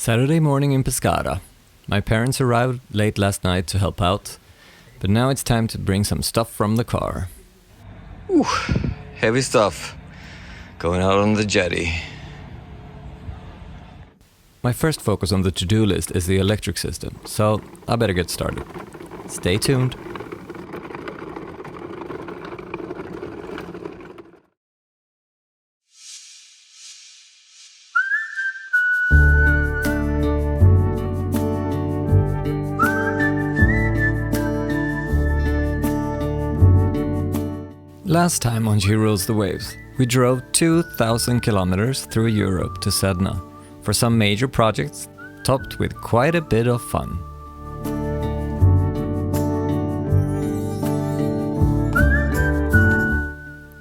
Saturday morning in Pescara. My parents arrived late last night to help out, but now it's time to bring some stuff from the car. Ooh, heavy stuff. Going out on the jetty. My first focus on the to-do list is the electric system, so I better get started. Stay tuned. Last time on She Rules the Waves, we drove 2,000 kilometers through Europe to Sedna for some major projects, topped with quite a bit of fun.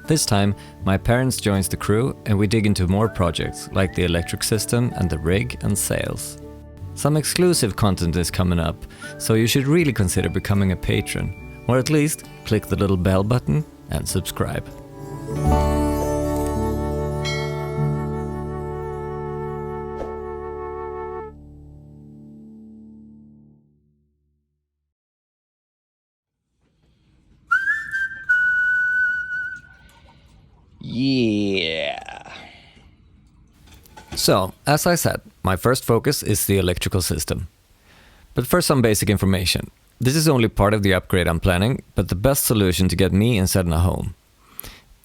This time, my parents joins the crew and we dig into more projects like the electric system and the rig and sails. Some exclusive content is coming up, so you should really consider becoming a patron, or at least click the little bell button and subscribe. Yeah. So, as I said, my first focus is the electrical system. But first some basic information. This is only part of the upgrade I'm planning, but the best solution to get me and Sedna home.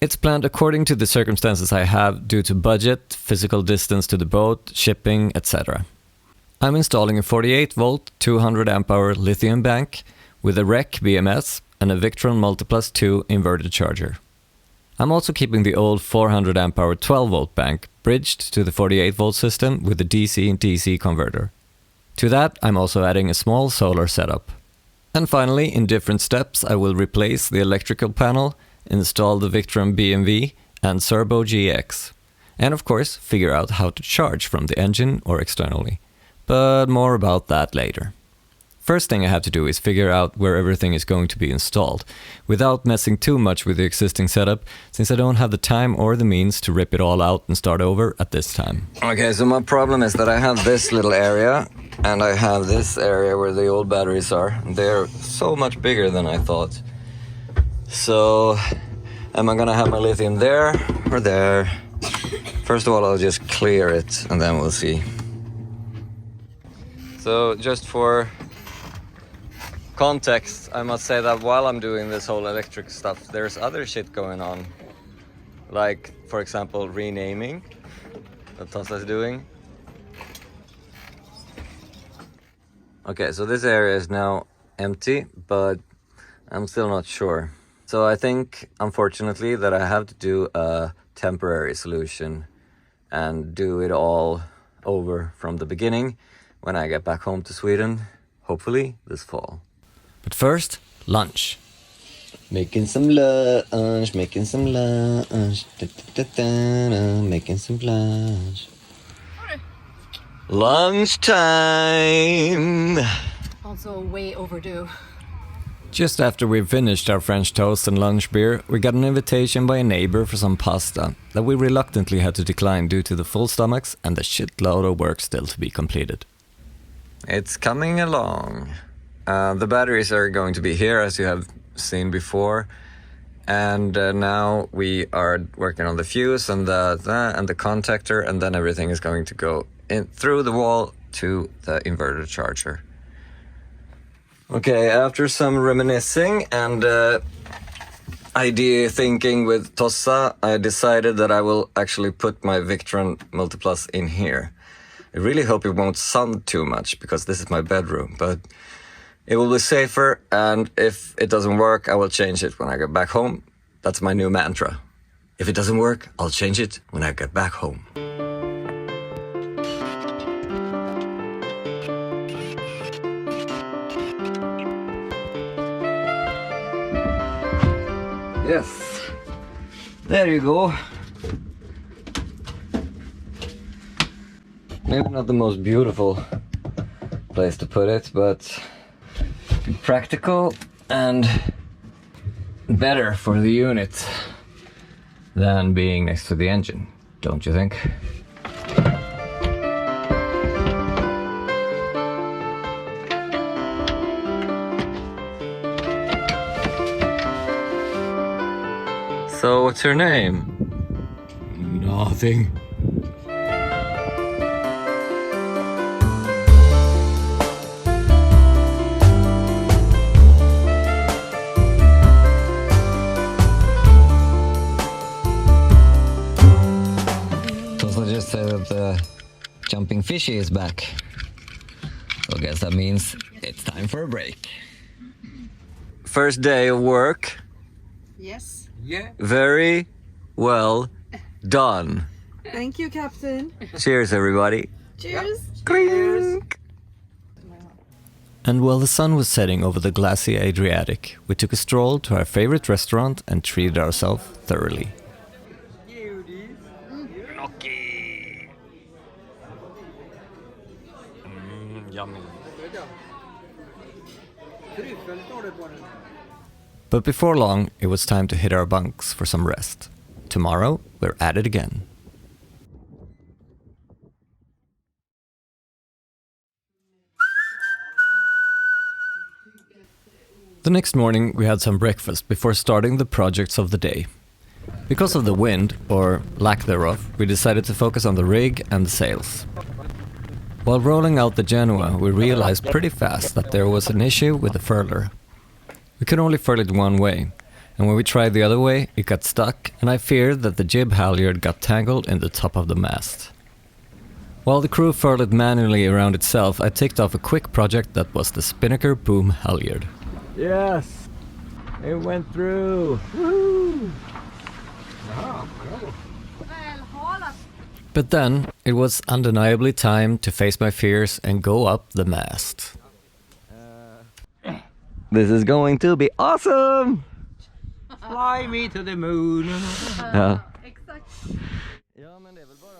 It's planned according to the circumstances I have due to budget, physical distance to the boat, shipping, etc. I'm installing a 48-volt, 200 amp-hour lithium bank with a REC BMS and a Victron Multiplus 2 inverter charger. I'm also keeping the old 400 amp-hour 12-volt bank bridged to the 48-volt system with a DC-DC converter. To that, I'm also adding a small solar setup. And finally, in different steps, I will replace the electrical panel, install the Victron BMV and Serbo GX. And of course, figure out how to charge from the engine or externally. But more about that later. First thing I have to do is figure out where everything is going to be installed, without messing too much with the existing setup, since I don't have the time or the means to rip it all out and start over at this time. Okay, so my problem is that I have this little area and I have this area where the old batteries are. They're so much bigger than I thought. So, am I gonna have my lithium there or there? First of all, I'll just clear it and then we'll see. So, just for context, I must say that while I'm doing this whole electric stuff, there's other shit going on. Like, for example, renaming that Tosa's doing. Okay, so this area is now empty, but I'm still not sure. So I think, unfortunately, that I have to do a temporary solution and do it all over from the beginning when I get back home to Sweden, hopefully this fall. But first, lunch. Making some lunch, making some lunch, making some lunch. Lunchtime! Also way overdue. Just after we've finished our French toast and lunch beer, we got an invitation by a neighbor for some pasta that we reluctantly had to decline due to the full stomachs and the shitload of work still to be completed. It's coming along. The batteries are going to be here, as you have seen before, and now we are working on the fuse and the contactor, and then everything is going to go in through the wall to the inverter charger. Okay, after some reminiscing and idea thinking with Tossa, I decided that I will actually put my Victron Multiplus in here. I really hope it won't sound too much, because this is my bedroom, but it will be safer, and if it doesn't work, I will change it when I get back home. That's my new mantra. If it doesn't work, I'll change it when I get back home. Yes, there you go. Maybe not the most beautiful place to put it, but practical and better for the unit than being next to the engine, don't you think? So, what's your name? Nothing. Tosla just said that the jumping fishy is back. So I guess that means it's time for a break. First day of work. Yes. Yeah. Very well done. Thank you, Captain. Cheers, everybody. Cheers. Clink. And while the sun was setting over the glassy Adriatic, we took a stroll to our favorite restaurant and treated ourselves thoroughly. Yummy. But before long, it was time to hit our bunks for some rest. Tomorrow, we're at it again. The next morning, we had some breakfast before starting the projects of the day. Because of the wind, or lack thereof, we decided to focus on the rig and the sails. While rolling out the Genoa, we realized pretty fast that there was an issue with the furler. We could only furl it one way, and when we tried the other way, it got stuck, and I feared that the jib halyard got tangled in the top of the mast. While the crew furled it manually around itself, I ticked off a quick project that was the spinnaker boom halyard. Yes, it went through. Woo! But then, it was undeniably time to face my fears and go up the mast. This is going to be awesome! Fly me to the moon. Ja. Ja, men det är väl bara...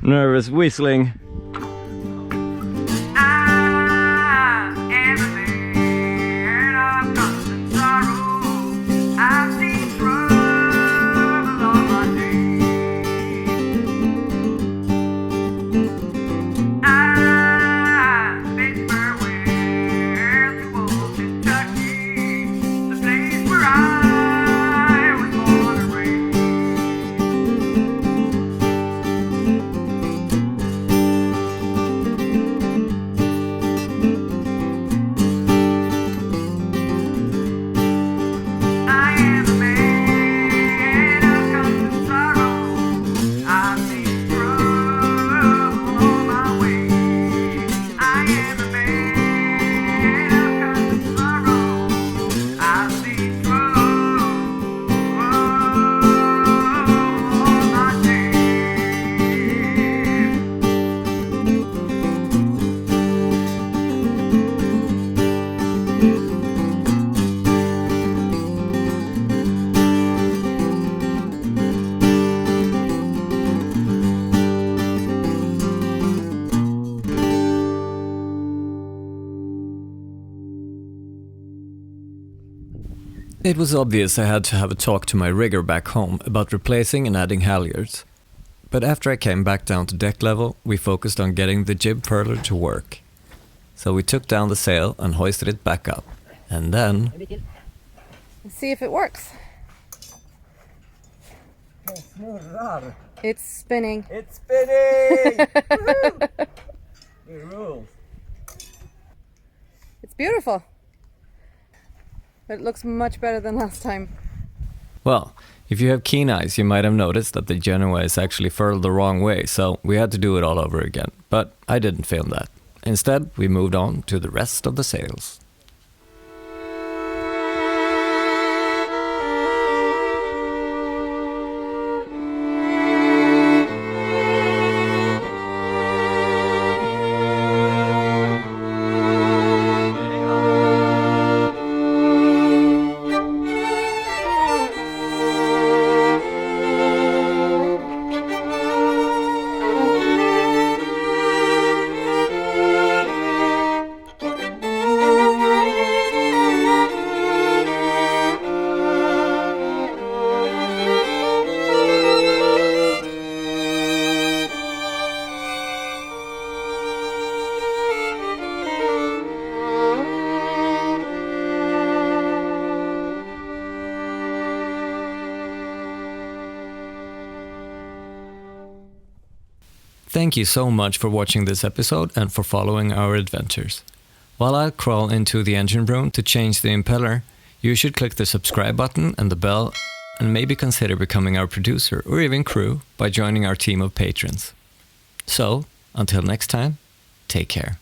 Nervous whistling. It was obvious I had to have a talk to my rigger back home about replacing and adding halyards. But after I came back down to deck level, we focused on getting the jib furler to work. So we took down the sail and hoisted it back up. And then... Let's see if it works. It's spinning. It's spinning! Woohoo! It rules. It's beautiful. But it looks much better than last time. Well, if you have keen eyes, you might have noticed that the Genoa is actually furled the wrong way, so we had to do it all over again. But I didn't film that. Instead, we moved on to the rest of the sails. Thank you so much for watching this episode and for following our adventures. While I crawl into the engine room to change the impeller, you should click the subscribe button and the bell, and maybe consider becoming our producer or even crew by joining our team of patrons. So, until next time, take care.